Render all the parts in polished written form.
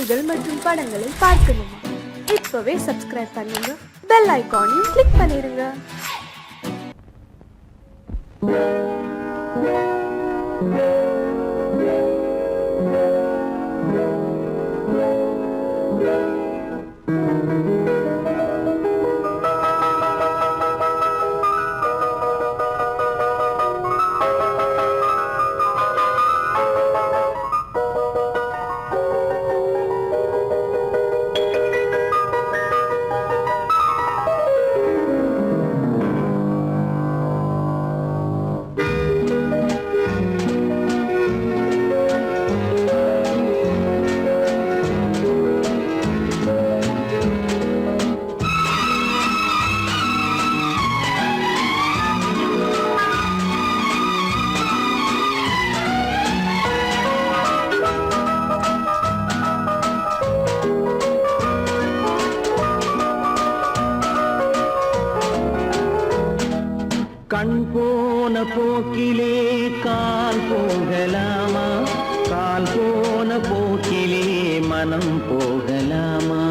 பாடல்கள் மற்றும் படங்களை பார்க்கணுமா? இப்பவே சப்ஸ்கிரைப் பண்ணுங்க, பெல் ஐகானையும் கிளிக் பண்ணிருங்க. கண் போன போக்கிலே கால் போகலாமா? கால் போன போக்கிலே மனம் போகலாமா?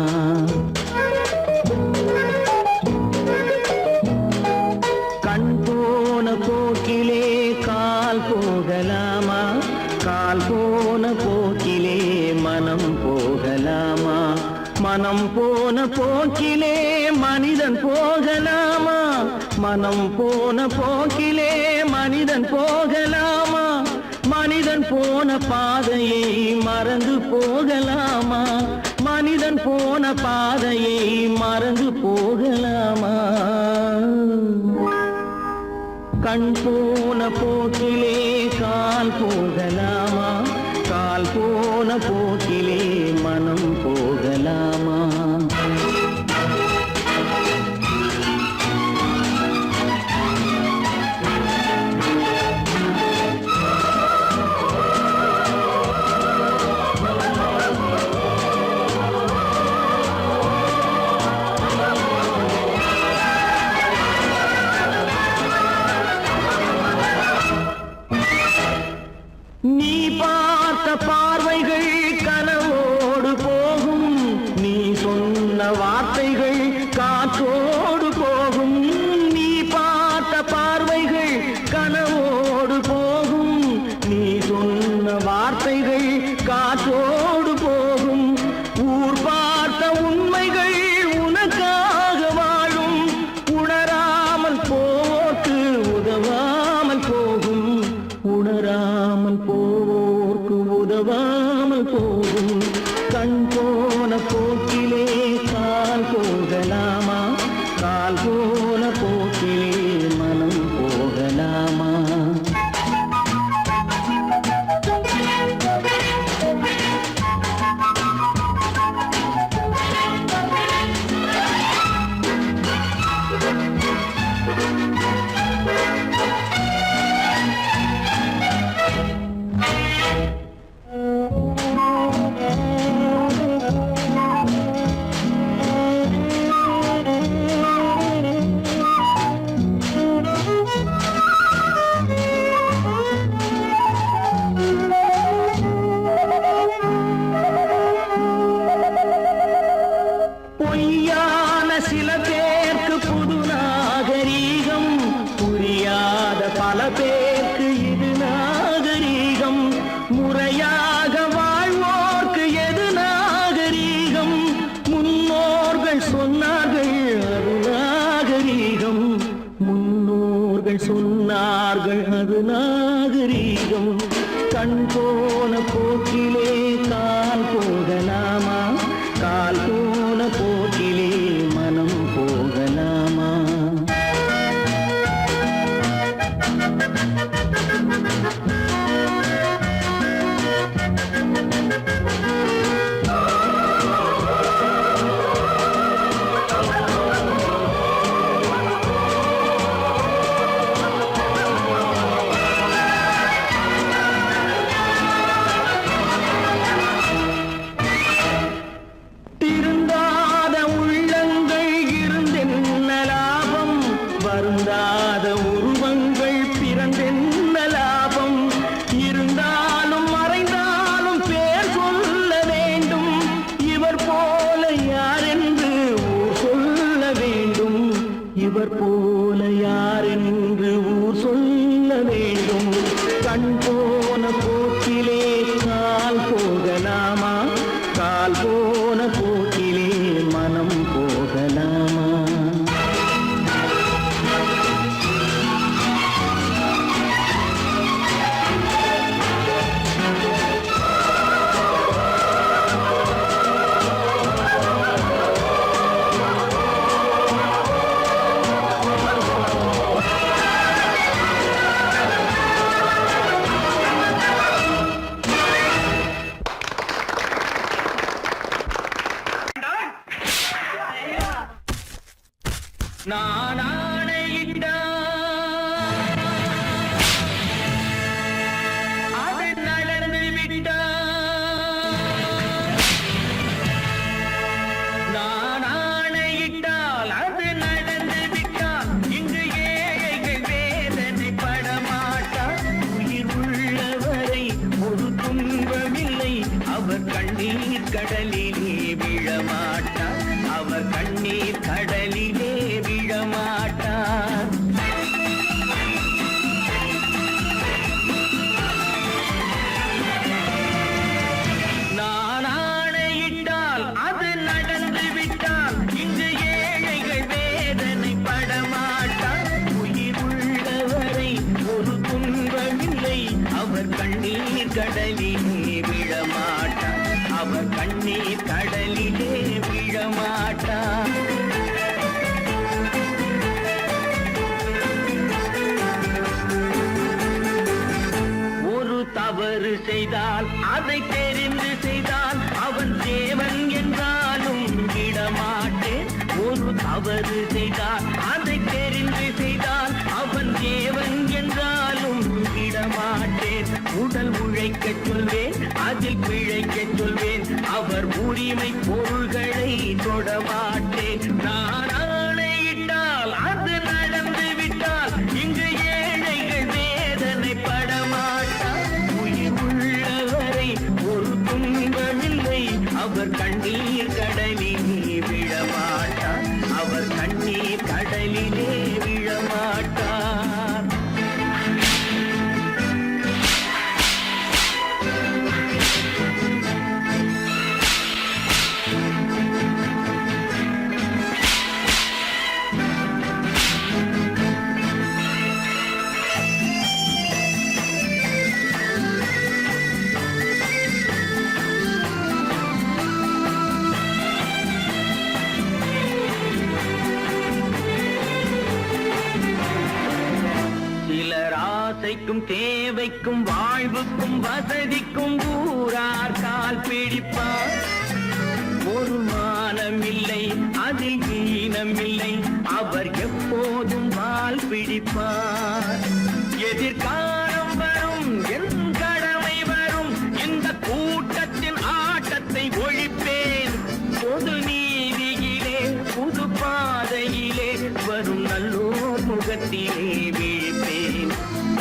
கண் போன போக்கிலே கால் போகலாமா? கால் போன போக்கிலே மனம் போகலாமா? மனம் போன போக்கிலே மனிதன் போகலாமா? மனம் போன போக்கிலே மனிதன் போகலாமா? மனிதன் போன பாதையை மறந்து போகலாமா? மனிதன் போன பாதையை மறந்து போகலாமா? கண் போன போக்கிலே கால் போகலாமா? கால் போன போக்கிலே மனம் போகலாமா? நீ பார்த்த பார்வைகள் கனவோடு போகும், நீ சொன்ன வார்த்தைகள் காற்றோடு போகும். நீ பார்த்த பார்வைகள் கனவோடு போகும், நீ சொன்ன வார்த்தைகள் காற்றோடு போகும். ஊர் பார்த்த உண்மைகள் உனக்காக வாழும், உணராமல் போக்கு உதவாமல் போகும். உணராமல் போவோர்க்கு உதவாமல் போகும். கண் போன போக்கிலே கால் போகலாமா? கால் போன போக்கிலே மனம் போகலாமா? பொய்யான சில பேருக்கு புது நாகரீகம், புரியாத பல பேருக்கு இது நாகரீகம். முறையாக வாழ்வோர்க்கு எது நாகரீகம்? முன்னோர்கள் சொன்னார்கள் அது நாகரீகம். முன்னோர்கள் சொன்னார்கள் அது நாகரீகம். கண் போன போக்கிலே கால் போகலாமா? கால் போன போக்கிலே மனம் போகலாமா? கால் போன போக்கிலே மனம் போகலாமா? நான் ஆணையிட்டால் அது நடந்து விட்டால், நான் ஆணையிட்டால் அது நடந்து விட்டால், இங்கு ஏழைகள் வேதனை படமாட்டார். உயிர் உள்ளவரை ஒரு துன்பமில்லை, அவர் கண்ணீர் கடலிலே விழமாட்டார், அவர் கண்ணீர் கடலிலே விழமாட்டார். நான் ஆணையிட்டால் அது நடந்து விட்டால், இங்கு ஏழைகள் வேதனை படமாட்டார். உயிர் உள்ளவரை ஒரு துன்பமில்லை, அவர் கண்ணீர் கடலிலே விழமாட்டார், அவர் கண்ணீர் கடலிலே விழமாட்டார். தவறு செய்தால் அதை தெரிந்து செய்தால் அவன் தேவன் என்றாலும் விடமாட்டேன். ஒரு தவறு செய்தால் அதை தெரிந்து செய்தால் அவன் தேவன் என்றாலும் விடமாட்டேன். உடல் உழைக்கச் சொல்வேன், அதில் பிழைக்கச் சொல்வேன், அவர் உரிமை பொருள்களை தொடமாட்டேன். நான் ஆணையிட்டால் அது நடந்து விட்டால், இங்கு ஏழைகள் வேதனை படமாட்டார். உள்ளவரை ஒரு துன்பமில்லை, அவர் கண்ணீர் கடலிலே விழமாட்டார், அவர் கண்ணீர் கடலிலே விழமாட்டார். ஆசைக்கும் தேவைக்கும் வாழ்வுக்கும் வசதிக்கும் ஊரார் கால் பிடிப்பார். ஒரு மானமில்லை, அதில் ஈனமில்லை, அவர் எப்போதும் வால் பிடிப்பார். எதிர்காலம் வரும், என் கடமை வரும், இந்த கூட்டத்தின் ஆட்டத்தை ஒழிப்பேன். பொது நீதியிலே புது பாதையிலே வரும் நல்லோர் முகத்திலே விழிப்பேன்,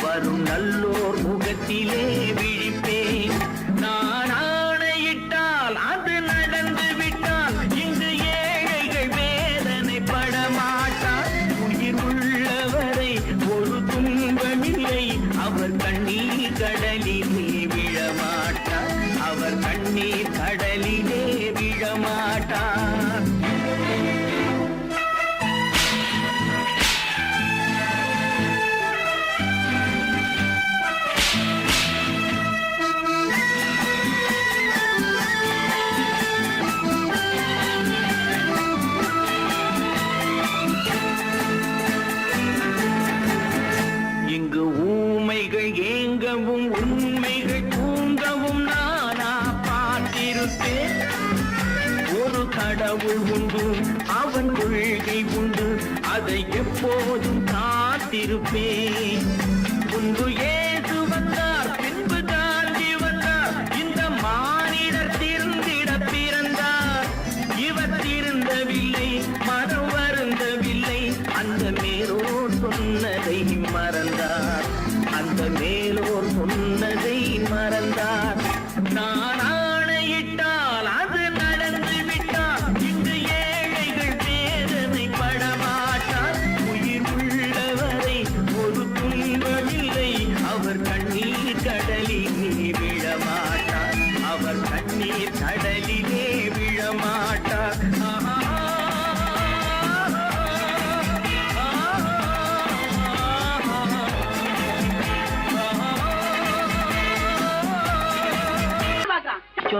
வரும் நல்லோர் முகத்திலே விழிப்பேன். நான் ஆணையிட்டால் அது நடந்து விட்டால், இங்கு ஏழைகள் வேதனை படமாட்டார். உயிர் உள்ளவரை ஒரு துன்பமில்லை, அவர் கண்ணீர் கடலிலே விழமாட்டார், அவர் கண்ணீர் கடலிலே விழமாட்டார். இங்கு ஊமைகள் ஏங்கவும் உண்மைகள் தூங்கவும் நானா பார்த்திருப்பேன். ஒரு கடவுள் உண்டு, அவன் கொள்கை உண்டு, அதை எப்போதும் காத்திருப்பேன். முன்பு ஏசு வந்தார், பின்பு காந்தி வந்தார், இந்த மானிடர் திருந்திட பிறந்தார். இவர் திருந்தவில்லை, மனம் வருந்தவில்லை, அந்த மேலோர் சொன்னதை மறந்தார், அந்த மேலோர் சொன்னதை மறந்தார். நான் ஆணையிட்டால் அது நடந்து விட்டால், இங்கு ஏழைகள் வேதனை படமாட்டார். உயிர் உள்ளவரை ஒரு துன்பமில்லை,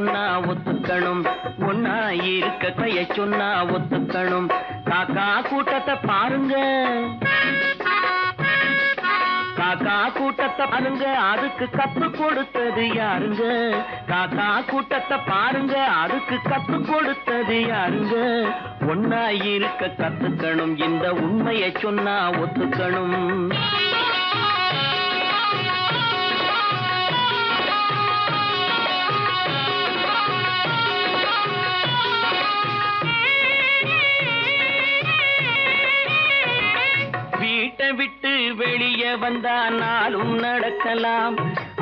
சொன்னா ஒத்துக்கணும், ஒன்னா இருக்க கைய சொன்னா ஒத்துக்கணும். காக்கா கூட்டத்தை பாருங்க, காக்கா கூட்டத்தை பாருங்க, அதுக்கு கத்து கொடுத்தது யாருங்க? காக்கா கூட்டத்தை பாருங்க, அதுக்கு கத்து கொடுத்தது யாருங்க? ஒன்னா இருக்க கத்துக்கணும், இந்த உண்மையை சொன்னா ஒத்துக்கணும். வீட்டை விட்டு வெளியே வந்தா நாளும் நடக்கலாம்,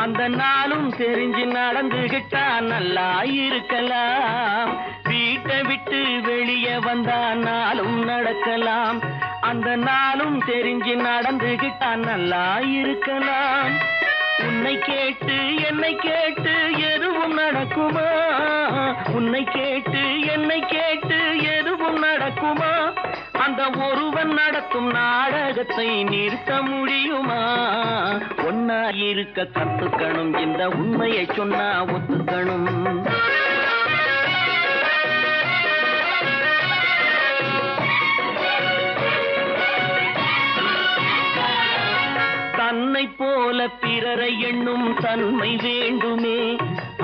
அந்த நாளும் தெரிஞ்சு நடந்துகிட்டா நல்லா இருக்கலாம். வீட்டை விட்டு வெளியே வந்தா நாளும் நடக்கலாம், அந்த நாளும் தெரிஞ்சு நடந்துகிட்டா நல்லா இருக்கலாம். உன்னை கேட்டு என்னை கேட்டு எதுவும் நடக்குமா? உன்னை கேட்டு என்னை கேட்டு எதுவும் நடக்குமா? அந்த ஒருவன் நடத்தும் நாடகத்தை நிறுத்த முடியுமா? ஒன்னா இருக்க கத்துக்கணும், இந்த உண்மையை சொன்னா ஒத்துக்கணும். தன்னை போல பிறரை எண்ணும் தன்மை வேண்டுமே,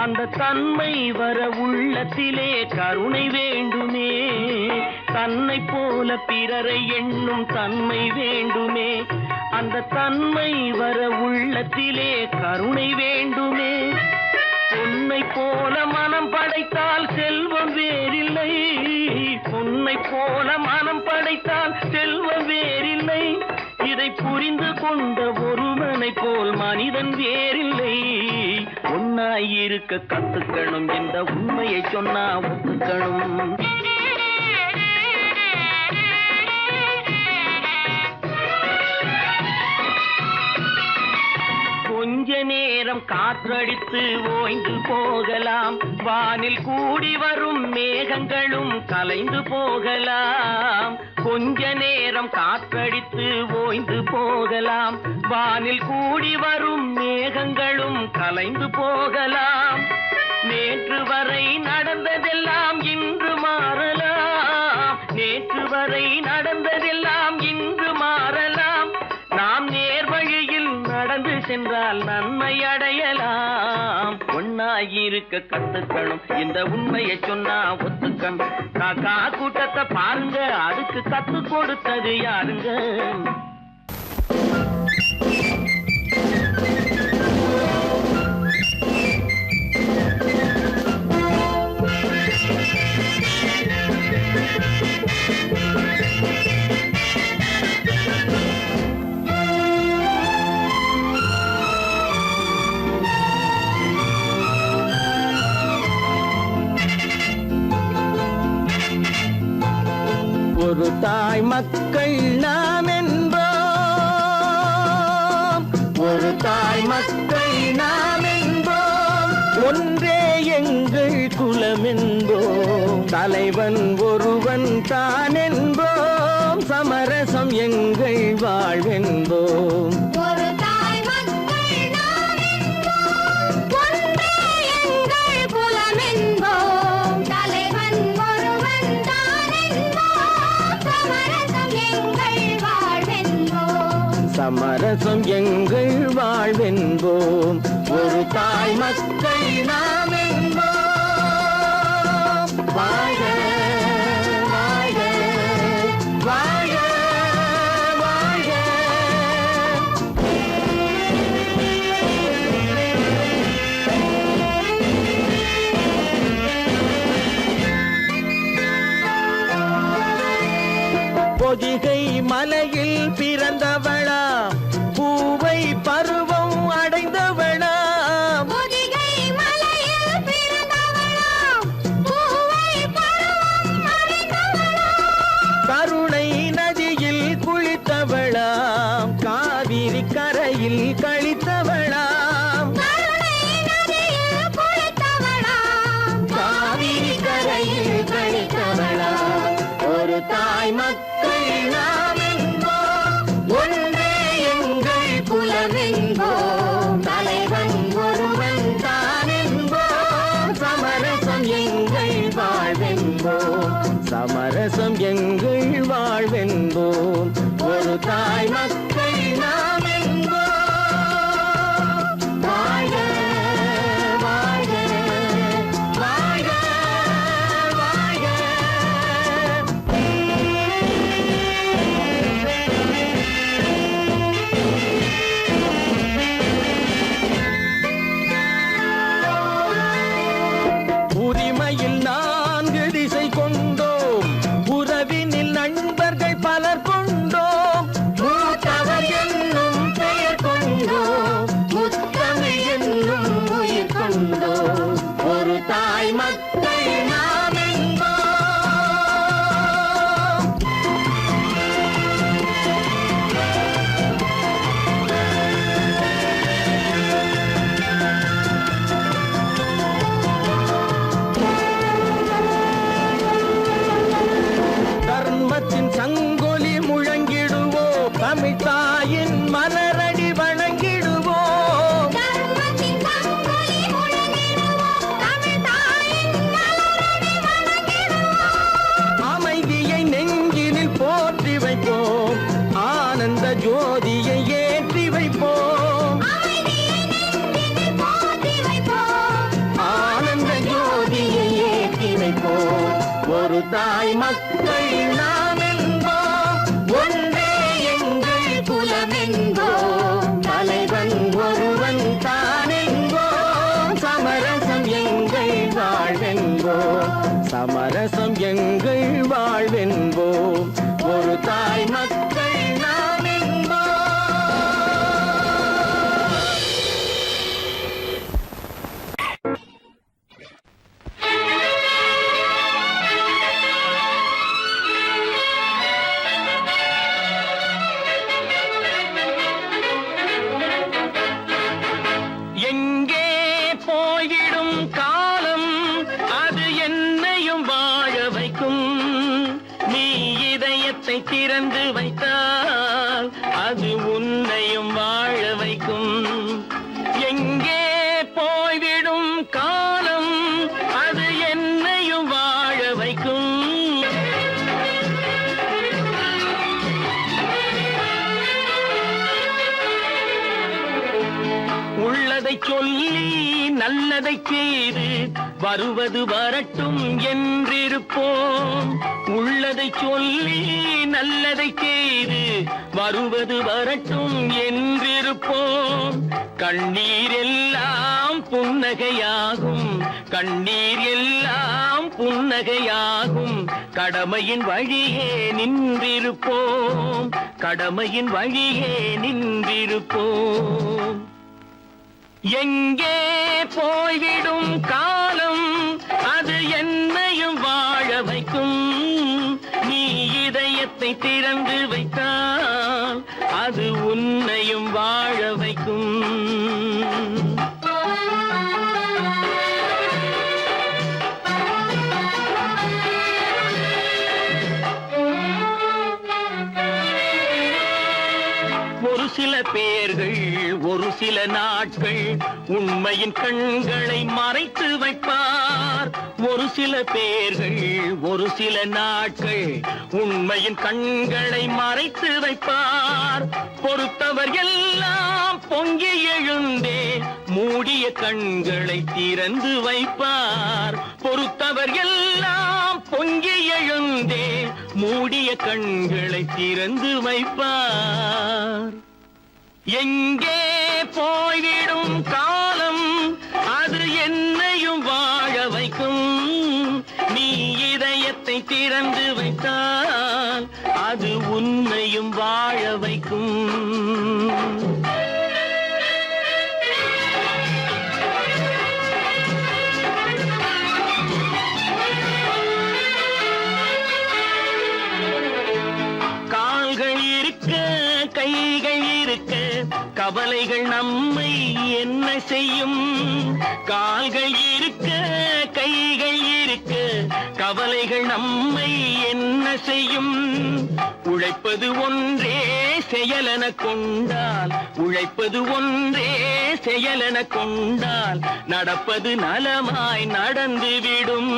அந்த தன்மை வர உள்ளத்திலே கருணை வேண்டுமே. தன்னை போல பிறரை எண்ணும் தன்மை வேண்டுமே, அந்த தன்மை வர உள்ளத்திலே கருணை வேண்டுமே. பொன்னை போல மனம் படைத்தால் செல்வம் வேறில்லை, பொன்னை போல மனம் படைத்தால் செல்வம் வேறில்லை. இதை புரிந்து கொண்ட ஒருவனை போல் மனிதன் வேறில்லை. ஒன்னாய் இருக்க கத்துக்கணும், இந்த உண்மையை சொன்னா ஒத்துக்கணும். கொஞ்ச நேரம் காற்றடித்து ஓய்ந்து போகலாம், வானில் கூடி வரும் மேகங்களும் கலைந்து போகலாம். கொஞ்ச நேரம் காற்றடித்து ஓய்ந்து போகலாம், வானில் கூடி வரும் மேகங்களும் கலைந்து போகலாம். நேற்று வரை நடந்ததெல்லாம் இன்று மாறலாம், நேற்று வரை நடந்ததெல்லாம் இன்று மாறலாம். நாம் நேர்வழியில் நடந்து சென்றால் நன்மை அடையலாம். ஒன்னாயிருக்க கத்துக்கணும், இந்த உண்மையை சொன்னா ஒத்துக்கணும். காக்கா கூட்டத்தை பாருங்க, அதுக்கு கத்து கொடுத்தது யாருங்க? ஒரு தாய் மக்கள் நாம் என்போம், ஒரு தாய் மக்கள் நாம் என்போம், ஒன்றே எங்கள் குலம் என்போம், தலைவன் ஒருவன் தான் என்போம், சமரசம் எங்கள் வாழ்வென்போம். சமரசம் எங்கள் வாழ்வென்போம், ஒரு தாய் மக்கள் நாம் என்போம். வாழ வாழ வாழ வாழ. பொதிகை மலையில் பிறந்தவளா, பூவை பருவம் அடைந்தவளா, பொதிகை மலையில் பிறந்தவளா, பூவை பருவம் அடைந்தவளா, கருணை நதியில் குளித்தவளா, காவிரி கரையில் கழித்தவளா, கருணை நதியில் குளித்தவளா, காவிரி கரையில் கழித்தவளா. ஒரு தாய் மக்கள் நாம் என்போம், ஒன்றே எங்கள் குலம் என்போம், தலைவன் ஒருவன் தான் என்போம், சமரசம் வாழ்வென்போம், சமரசம் எங்கள் வாழ்வென்போம், ஒரு தாய் மக்கள் நாம் என்போம். வாழ்க வாழ்க வாழ்க வாழ்க. உரிமையில் 4 திசை கொண்டோம், உறவினில் நண்பர்கள் பலர் கொண்டோம், மூத்தவர் என்னும் பெயர் கொண்டோம், முத்தமிழ் என்னும் உயிர் கொண்டோம், ஒரு தாய் மக்கள் நாம் என்போம். தர்மத்தின் சங்கொலி முழங்கிடுவோம், தமிழ் தாயின் மலரடி வணங்கிடுவோம். தர்மத்தின் சங்கொலி முழங்கிடுவோம், தமிழ் தாயின் மலரடி வணங்கிடுவோம். அமைதியை நெஞ்சினில் போற்றி வைப்போம், ஆனந்த ஜோதியை ஏற்றி வைப்போம், அமைதியை நெஞ்சினில் போற்றி வைப்போம், ஆனந்த ஜோதியை ஏற்றி வைப்போம், ஒரு தாய் மக்கள் நாம் என்போம், ஒன்றே எங்கள் குலம் என்போம், தலைவன் ஒருவன் தான் என்போம், சமரசம் எங்கள் வாழ்வென்போம், சமரசம் எங்கள் வாழ்வென்போம், ஒரு தாய் மக்கள் நாம் என்போம். எங்கே போய்விடும் காலம், அது என்னையும் வாழ வைக்கும், நீ இதயத்தை திறந்து வைத்தால் அது உன்னையும் வாழ வைக்கும். எங்கே போய்விடும் காலம், அது என்னையும் வாழ வைக்கும். உள்ளதை சொல்லி நல்லதை செய்து வருவது வரட்டும் என்றிருப்போம், உள்ளதை சொல்லி நல்லதை செய்து வருவது வரட்டும் என்றிருப்போம். கண்ணீர் எல்லாம் புன்னகையாகும், கண்ணீர் எல்லாம் புன்னகையாகும், கடமையின் வழியே நின்றிருப்போம், கடமையின் வழியே நின்றிருப்போம். எங்கே போய்விடும் காலம், அது என்னையும் வாழ வைக்கும், நீ இதயத்தை திறந்து வைத்தால் அது உன்னையும் வாழ வைக்கும். ஒரு சில பேர்கள் ஒரு சில நாட்கள் உண்மையின் கண்களை மறைத்து வைப்பார், ஒரு சில பேர்கள் ஒரு சில நாட்கள் உண்மையின் கண்களை மறைத்து வைப்பார். பொறுத்தவர் எல்லாம் பொங்கி எழுந்தே மூடிய கண்களை திறந்து வைப்பார், பொறுத்தவர் எல்லாம் பொங்கி எழுந்தே மூடிய கண்களை திறந்து வைப்பார். எங்கே போய்விடும் காலம், அது என்னையும் வாழ வைக்கும், நீ இதயத்தை திறந்து வைத்தால் அது உன்னையும் வாழ வைக்கும். கால்கள் இருக்க கைகள் இருக்க கவலைகள் நம்மை என்ன செய்யும், கால்கள் இருக்க கைகள் இருக்க கவலைகள் நம்மை என்ன செய்யும். உழைப்பது ஒன்றே செயலென கொண்டால், உழைப்பது ஒன்றே செயலென கொண்டால் நடப்பது நலமாய் நடந்துவிடும்,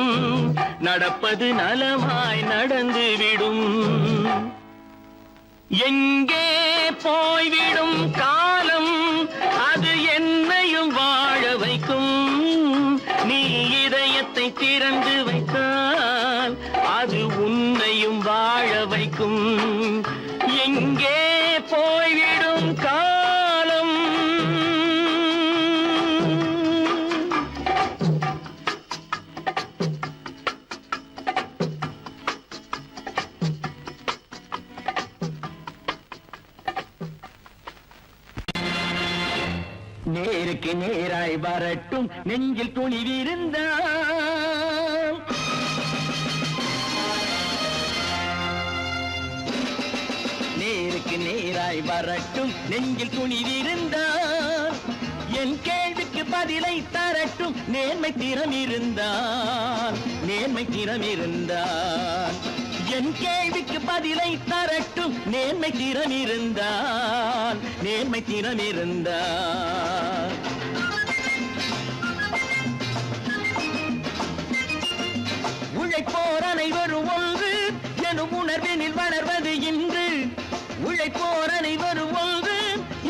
நடப்பது நலமாய் நடந்துவிடும். எங்கே போய்விடும் காலம் அது என்னையும் வாழ வைக்கும். நீ இதயத்தை திறந்து வைத்தால் அது உன்னையும் வாழ வைக்கும். எங்கே போய்விடும் காலம். நேருக்கு நேராய் வரட்டும் நெஞ்சில் துணிவிருந்தால். நேருக்கு நேராய் வரட்டும் நெஞ்சில் துணிவிருந்தால். என் கேள்விக்கு பதிலை தரட்டும் நேர்மை திறம் இருந்தால். நேர்மை திறம் இருந்தால் என் கேள்விக்கு பதிலை தரட்டும் நேர்மை திறம் இருந்தால். நேர்மை திறம் இருந்தால் உழைப்போர் அனைவரும் ஒன்று எனும் உணர்வினில் வளர்வது இன்று. உழைப்போர் அனைவரும் ஒன்று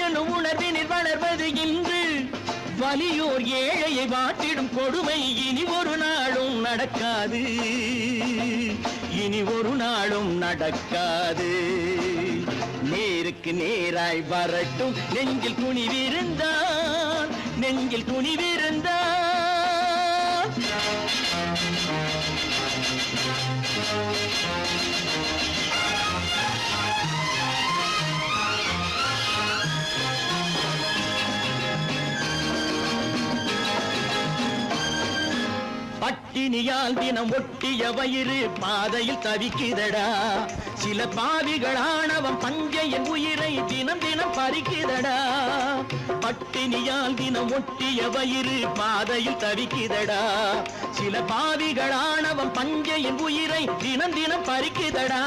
எனும் உணர்வினில் வளர்வது இன்று. வலியோர் ஏழையை வாட்டிடும் கொடுமை இனி ஒரு நாளும் நடக்காது. இனி ஒரு நாளும் நடக்காது. நேருக்கு நேராய் வரட்டும் நெஞ்சில் துணிவிருந்தால். நெஞ்சில் துணிவிருந்தால். பட்டினியால் தினம் ஒட்டிய வயிறு பாதையில் தவிக்குதடா. சில பாவிகளானவன் பஞ்சையின் உயிரை தினம் தினம் பறிக்குதடா. பட்டினியால் தினம் ஒட்டிய வயிறு பாதையில் தவிக்குதடா. சில பாவிகளானவன் பஞ்சையின் உயிரை தினம் தினம் பறிக்குதடா.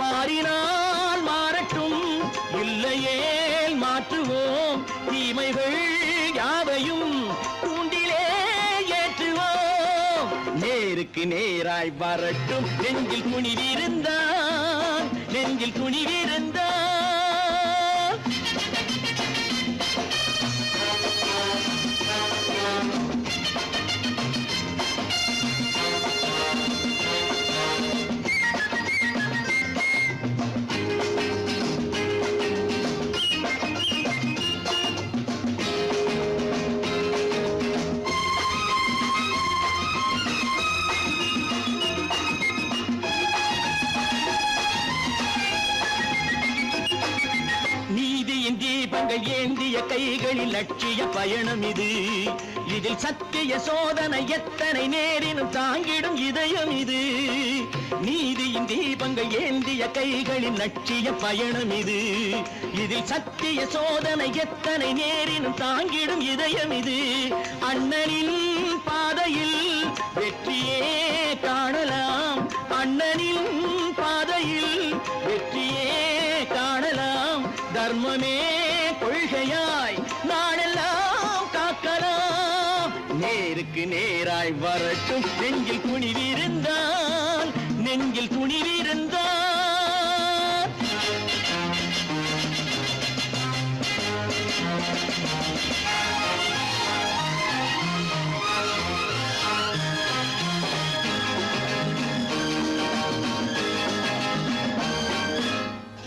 மாறினால் மாறட்டும் இல்லையே மாற்றுவோம். தீமைகள் யாவையும் தூண்டிலே ஏற்றுவோம். நேருக்கு நேராய் வரட்டும் நெஞ்சில் துணிவிருந்தால். நெஞ்சில் துணிவிருந்தால். தீபங்கள் ஏந்திய கைகளில் லட்சிய பயணம் இது. இதில் சத்திய சோதனை எத்தனை நேரினும் தாங்கிடும் இதயம் இது. நீதியின் தீபங்கள் ஏந்திய கைகளில் லட்சிய பயணம் இது. இதில் சத்திய சோதனை எத்தனை நேரினும் தாங்கிடும் இதயம் இது. அண்ணனின் பாதையில் வெற்றியே காணலாம். அண்ணனின் பாதையில் வெற்றியே காணலாம். தர்மமே கொள்கையாய் நாளெல்லாம் காக்கலாம். நேருக்கு நேராய் வரட்டும் நெஞ்சில் துணிவிருந்தால். நெஞ்சில் துணிவிருந்தால்.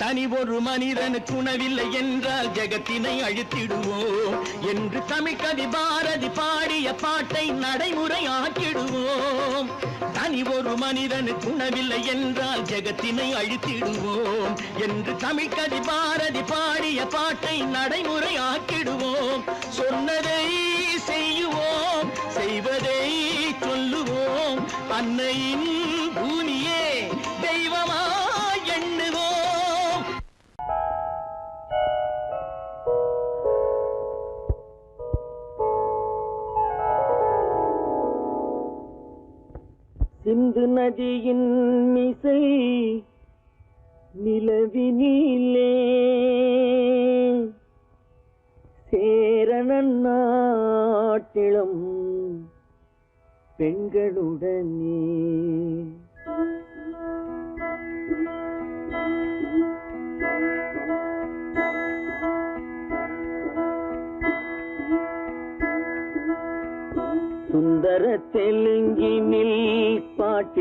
தனி ஒரு மனிதனுக்கு உணவில்லை என்றால் ஜெகத்தினை அழித்திடுவோம் என்று தமிழ்கவி பாரதி பாடிய பாட்டை நடைமுறையாக்கிடுவோம். தனி ஒரு மனிதனுக்கு உணவில்லை என்றால் ஜெகத்தினை அழித்திடுவோம் என்று தமிழ்கவி பாரதி பாடிய பாட்டை நடைமுறையாக்கிடுவோம். சொன்னதை செய்யுவோம், செய்வதை சொல்லுவோம். அன்னையின் பூமியே தெய்வமா எண்ணுவோம். சிந்து நதியின் மிசை நிலவினிலே சேரணன் நாட்டிளம் பெண்களுடனே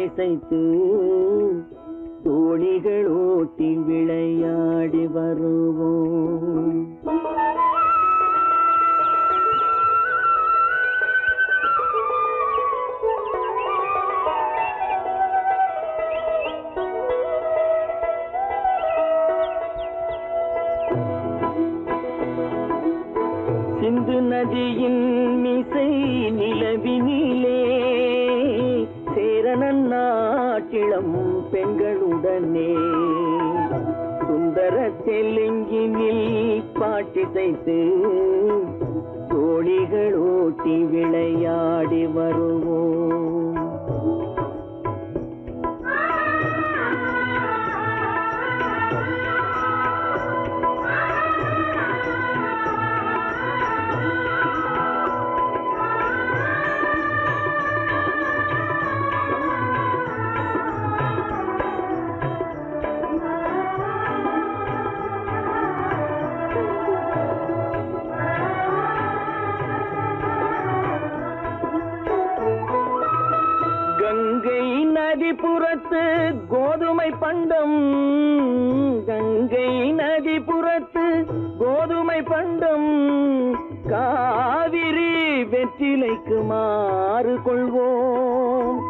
பாட்டிசைத்து தோணிகள் ஓட்டி விளையாடி வருவோம். சிந்து நதியின் மிசை நிலவினிலே சேரனன் நாட்டிளம் பெண்களுடனே சுந்தர தெலுங்கினில் பாட்டிசைத்து தோணிகள் ஓட்டி விளையாடி வருவோம். கங்கை நதிபுறத்து கோதுமை பண்டம், கங்கை நதிபுறத்து கோதுமை பண்டம், காவிரி வெற்றிலைக்கு மாறு கொள்வோம்.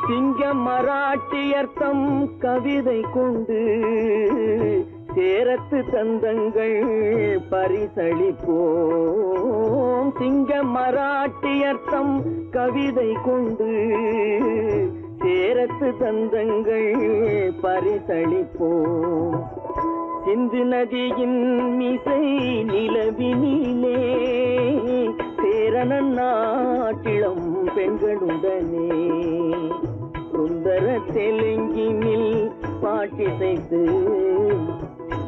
சிங்க மராட்டியர்த்தம் கவிதை கொண்டு சேரத்து தந்தங்கள் பரிசளிப்போம். சிங்க மராட்டியர்த்தம் கவிதை கொண்டு சேரத்து தந்தங்கள் பரிசளிப்போம். சிந்து நதியின் மிசை நிலவினிலே சேரனன் நாட்டிளம் பெண்களுடனே சுந்தர தெலுங்கினில் பாட்டிசைத்து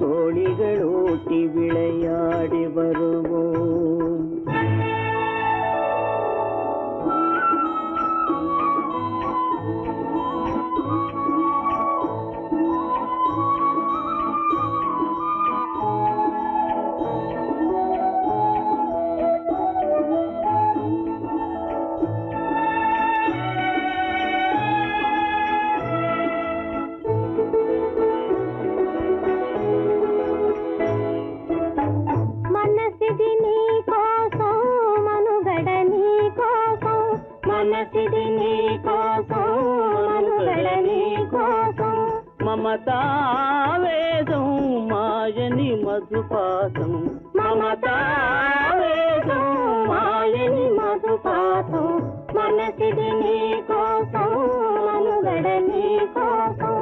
தோணிகள் ஓட்டி விளையாடி வருவோம். మమతావేదం మాయని మధుపాసం, మమతావేదం మాయని మధుపాసం, మనసిది నీ కోసం మనుగడ నీ కోసం.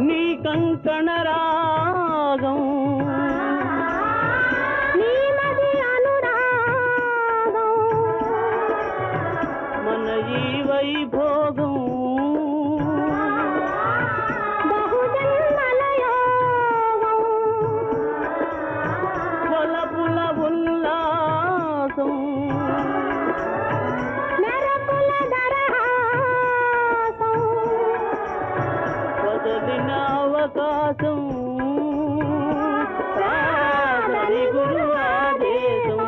నీ కంకణ రాగం వైభోగం బహుజన్మలయోగం కొలపుల ఉల్లాసం మెరపుల దరహాసం వదలిన అవకాశం సాగరి గురు ఆదేశం.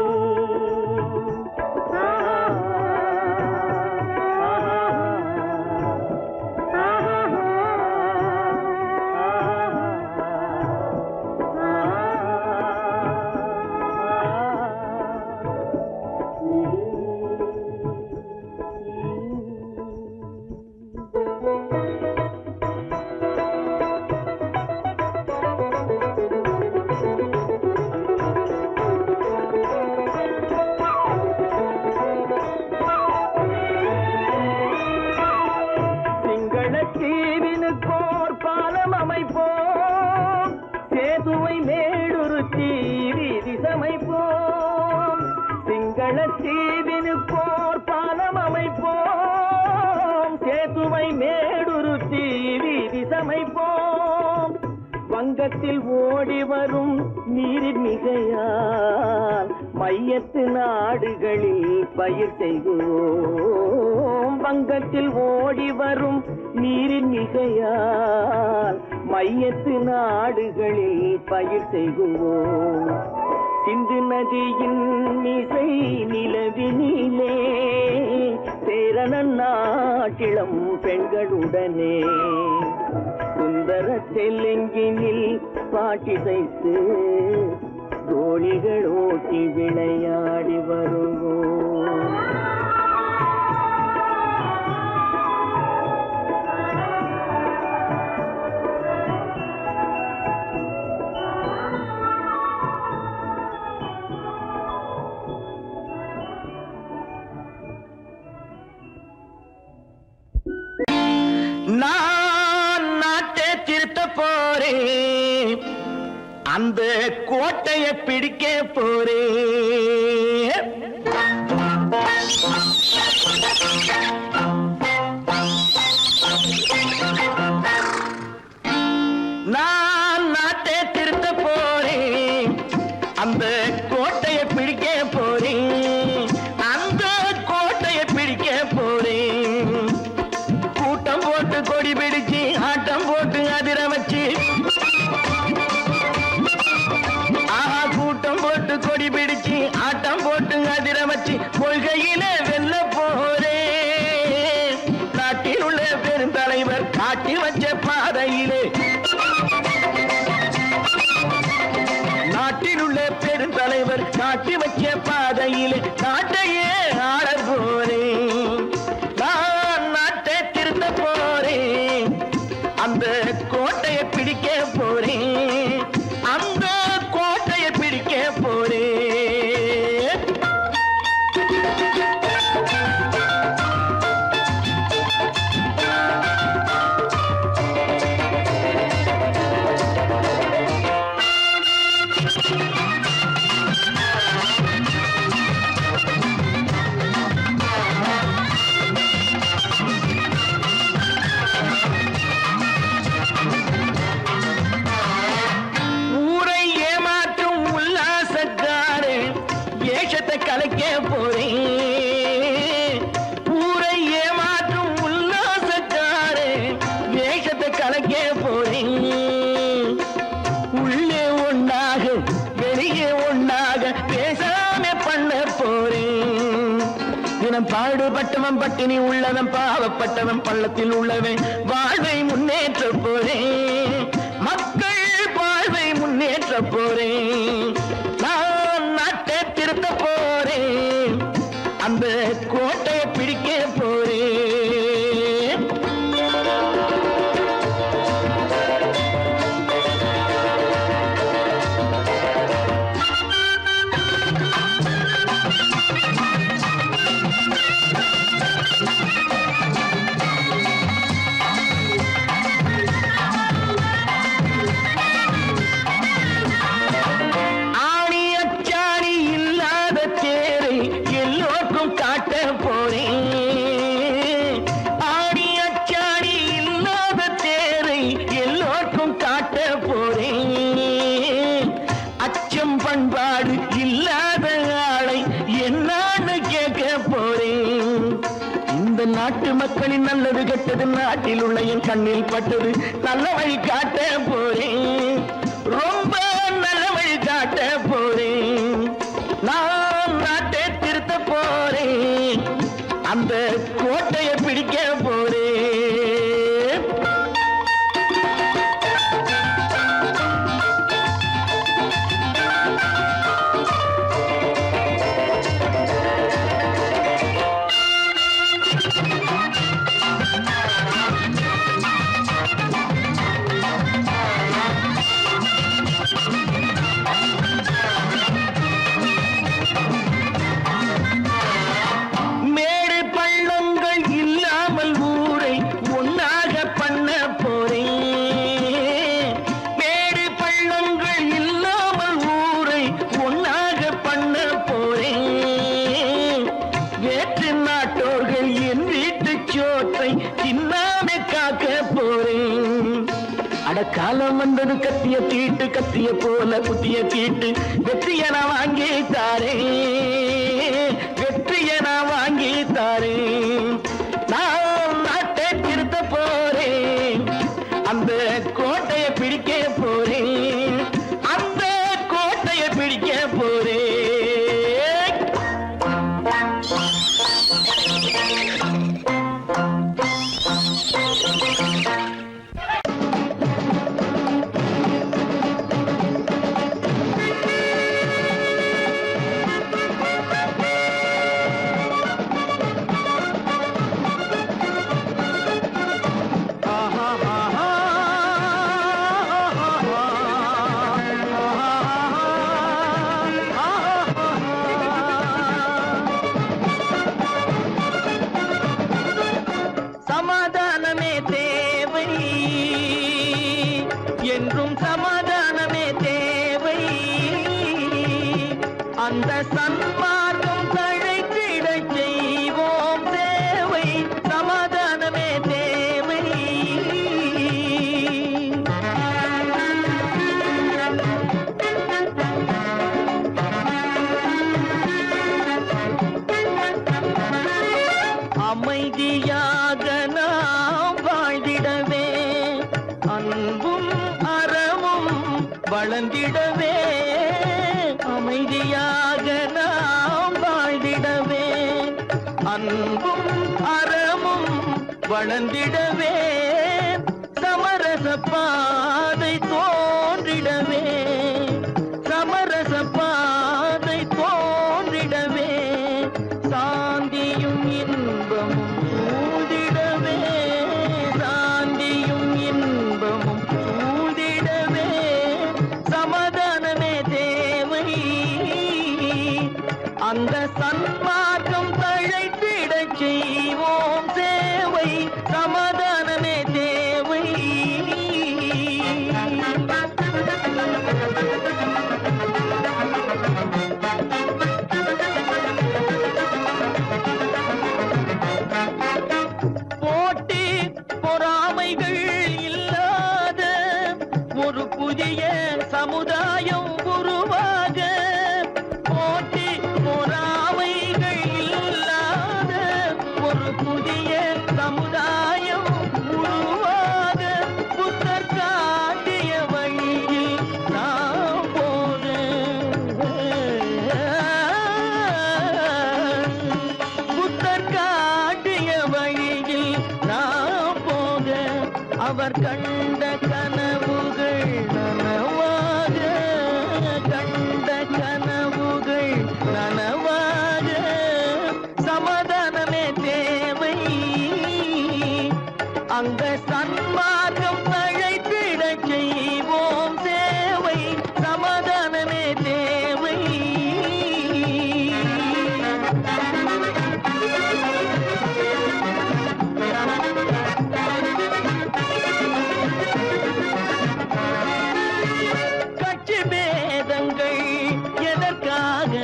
தீவினுக்கோர் பாலம் அமைப்போம், சேதுவை மேடுருத்தி வீதி சமைப்போம். சிங்கள தீவினுக்கோர் பாலம் அமைப்போம், சேதுவை மேடுருத்தி வீதி சமைப்போம். வங்கத்தில் ஓடி வரும் நீரின் மிகையால் மையத்து நாடுகளில் பயிர் செய்குவோம். வங்கத்தில் ஓடி வரும் நீரின் மிகையால் மையத்து நாடுகளில் பயிர் செய்குவோம். சிந்து நதியின் மிசை நிலவினிலே சேரணன் நாட்டிளம் பெண்களுடனே சுந்தர தெலுங்கினில் பாட்டிசைத்து தோழிகள் ஓட்டி விளையாடி வருவோம். நான் நாட்டை திருத்த போறேன், அந்த கோட்டையை பிடிக்க போறேன். நான் நாட்டை திருத்த போறேன், அந்த கோட்டையை பிடிக்க போறேன், அந்த கோட்டையை பிடிக்க போறேன். கூட்டம் போட்டு கொடி பிடிச்சு ஆட்டம் போட்டு அதிர வச்சு, கூட்டம் போட்டு கொடி பிடிச்சு ஆட்டம் போட்டு அதிர வச்சு கொள்கையில வெல்ல போறேன். நாட்டில் உள்ள பெருந்தலைவர் காட்டி வச்ச பாதையிலே, நாட்டில் உள்ள பெருந்தலைவர் காட்டி வச்ச பாதையிலே நாட்டையே ஆள போறேன். நான் நாட்டை திருத்த போறேன், அந்த கோட்டையை பிடிக்க போறேன், அந்த கோட்டையை பிடிக்க போறேன். ஊரை ஏமாற்றும் உல்லாசக்காரே வேஷத்தை கலைக்க போறேன். ஊரை ஏமாற்றும் உல்லாசக்காரே வேஷத்தை கலைக்க போறேன். உள்ளே ஒண்ணாக வெளியே ஒண்ணாக பேசாம பண்ண போறேன். தினம் பாடுபட்டவன் பட்டினி உள்ளவன் பாவப்பட்டவன் பள்ளத்தில் உள்ளவன் வாழ்வை முன்னேற்ற போறேன். மக்கள் வாழ்வை முன்னேற்ற போறேன். நான் நாட்டை திருத்த போறேன், அந்த கோட்டையை பிடிக்க போறேன். ஆணி அச்சாணி இல்லாத தேரை எல்லோருக்கும் காட்ட போறேன். ஆணி அச்சாணி இல்லாத தேரை எல்லோருக்கும் காட்ட போறேன். அச்சம் பண்பாடு இல்லாத ஆளை என்னான்னு கேட்க போறேன். இந்த நாட்டு மக்களின் நல்லது கெட்டது நாட்டில் உள்ள என் கண்ணில் பட்டது நல்ல வழி காட்ட போறேன். ரொம்ப நல்ல வழி காட்ட போறேன். நான் நாட்டை திருத்த போறேன், அந்த கோட்டையை பிடிக்க போறேன். மேடு பள்ளம் காலம் வந்தது கத்திய தீட்டு கத்திய போல புத்திய தீட்டு வெற்றிய நான் வாங்கி தாரேன் வெற்றிய நான் வாங்கி தாரேன் நான் நாட்டை திருத்த போறேன் அந்த கோட்டையை பிடிக்க போறேன் அந்த கோட்டையை பிடிக்க போறேன் சமாதானமே தேவை என்றும் சமாதானமே தேவை அந்த சன்மார்க்கம் தழைத்திட செய்வோம் தேவை சமாதானமே தேவை அமைதியாக நாம் வாழ்ந்திடவே அன்பும் அறமும் வளர்ந்திடவே அமைதியாக நாம் வாழ்ந்திடவே அன்பும் அறமும் வளர்ந்திடவே சமரச பாதை தோன்றிடவே சமரச பாதை தோன்றிடவே சாந்தியும் இன்பமும் சூழ்ந்திடவே சாந்தியும் இன்பமும் சூழ்ந்திடவே சமாதானமே தேவை அந்த சன்மார்க்கம் தழைத்திட செய்வோம் சேவை சமாதானமே தேவை போட்டி பொறாமைகள் இல்லாத ஒரு புதிய சமுதாயம் உருவாக போட்டி பொறாமைகள் இல்லாத ஒரு புதிய சமுதாயம் உருவாக புத்தர் காட்டிய வழியில் நாம் போக புத்தர் காட்டிய வழியில் நாம் போக அவர் கண்ட கனவுகள் நனவாக கண்ட கனவுகள் நனவாக சமாதானமே தேவை அந்த சன்மார்க்கம் தழைத்திட செய்வோம் தேவை சமாதானமே தேவை கட்சி பேதங்கள் எதற்காக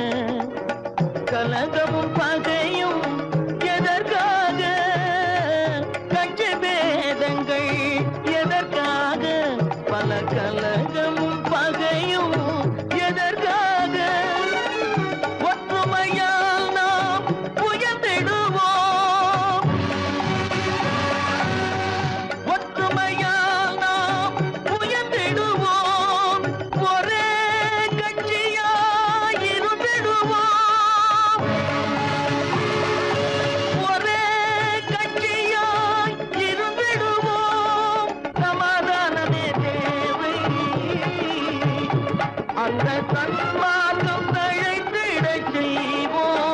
கலகமும் பகையும் எதற்காக கட்சி பேதங்கள் எதற்காக பல கலகமும் பகையும் எதற்காக ஒற்றுமையால் நாம் உயர்ந்திடுவோம் ஒற்றுமையால் நாம் உயர்ந்திடுவோம் ஒரே கட்சியாய் இருந்திடுவோம் ஒரே கட்சியாய் இருந்திடுவோம் சமாதானமே தேவை அந்த சன்மார்க்கம் தழைத்திட செய்வோம்